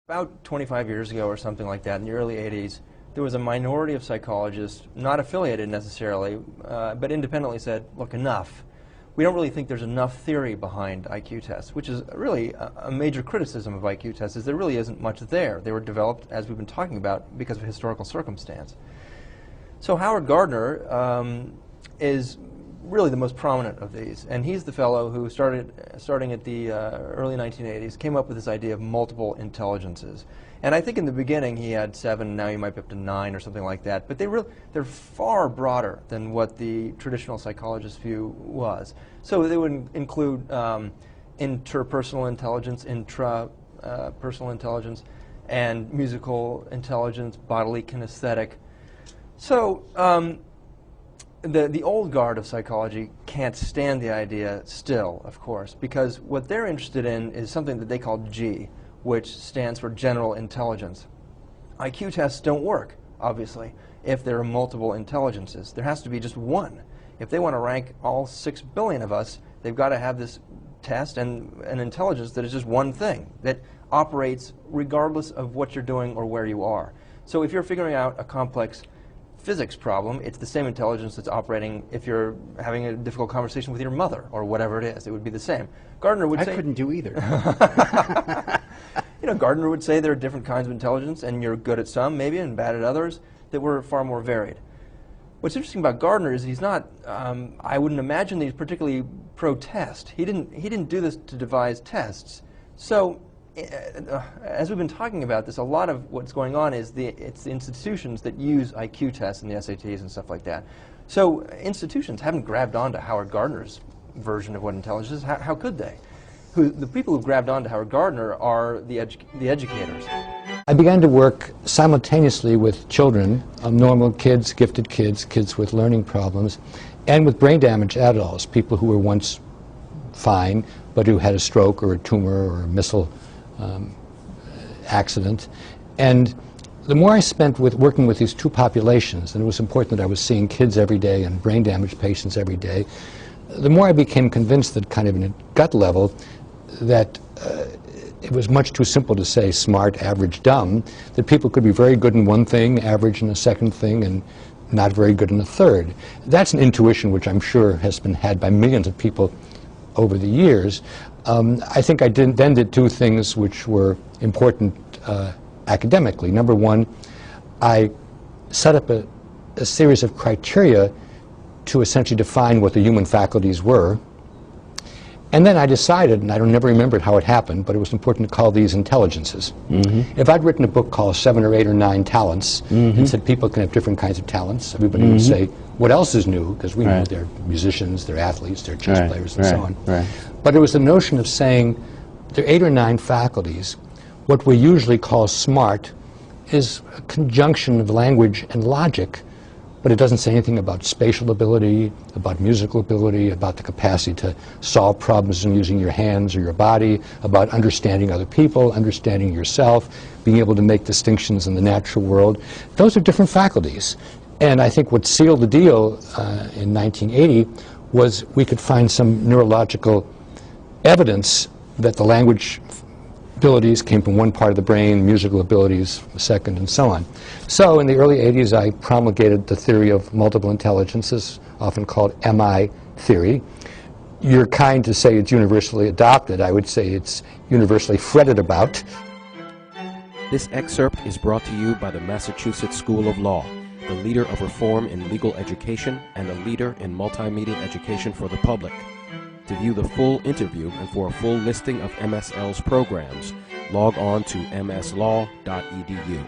About 25 years ago or something like that, in the early 80s, there was a minority of psychologists, not affiliated necessarily, but independently said, look, enough. We don't really think there's enough theory behind IQ tests, which is really a major criticism of IQ tests, is there really isn't much there. They were developed, as we've been talking about, because of historical circumstance. So Howard Gardner is really the most prominent of these, and he's the fellow who starting at the early 1980s, came up with this idea of multiple intelligences. And I think in the beginning he had 7, now you might be up to 9 or something like that, but they're far broader than what the traditional psychologist view was. So they would include interpersonal intelligence, intrapersonal intelligence, and musical intelligence, bodily kinesthetic. So the old guard of psychology can't stand the idea still, of course, because what they're interested in is something that they call G, which stands for general intelligence. IQ tests don't work, obviously, if there are multiple intelligences. There has to be just one. If they want to rank all 6 billion of us, they've got to have this test and an intelligence that is just one thing, that operates regardless of what you're doing or where you are. So if you're figuring out a complex physics problem, it's the same intelligence that's operating if you're having a difficult conversation with your mother or whatever it is. It would be the same. Gardner would say... I couldn't do either. You know, Gardner would say there are different kinds of intelligence, and you're good at some, maybe, and bad at others, that were far more varied. What's interesting about Gardner is he's not, I wouldn't imagine that he's particularly pro-test. He didn't do this to devise tests. So, as we've been talking about this, a lot of what's going on is it's the institutions that use IQ tests and the SATs and stuff like that. So institutions haven't grabbed onto Howard Gardner's version of what intelligence is. How could they? The people who've grabbed onto Howard Gardner are the educators. I began to work simultaneously with children, normal kids, gifted kids, kids with learning problems, and with brain damaged adults, people who were once fine, but who had a stroke or a tumor or a missile accident. And the more I spent working with these two populations, and it was important that I was seeing kids every day and brain damaged patients every day, the more I became convinced that kind of in a gut level that it was much too simple to say smart, average, dumb, that people could be very good in one thing, average in a second thing, and not very good in a third. That's an intuition which I'm sure has been had by millions of people over the years. I think I then did two things which were important academically. Number one, I set up a series of criteria to essentially define what the human faculties were. And then I decided, and I don't never remembered how it happened, but it was important to call these intelligences. Mm-hmm. If I'd written a book called 7 or 8 or 9 Talents, mm-hmm. and said people can have different kinds of talents, everybody mm-hmm. would say, what else is new? Because we know they're musicians, they're athletes, they're chess players, and so on. Right. But it was the notion of saying there are 8 or 9 faculties. What we usually call smart is a conjunction of language and logic, but it doesn't say anything about spatial ability, about musical ability, about the capacity to solve problems using your hands or your body, about understanding other people, understanding yourself, being able to make distinctions in the natural world. Those are different faculties. And I think what sealed the deal in 1980 was we could find some neurological evidence that the language abilities came from one part of the brain, musical abilities the second, and so on. So in the early 80s, I promulgated the theory of multiple intelligences, often called MI theory. You're kind to say it's universally adopted. I would say it's universally fretted about. This excerpt is brought to you by the Massachusetts School of Law, the leader of reform in legal education and a leader in multimedia education for the public. To view the full interview and for a full listing of MSL's programs, log on to mslaw.edu.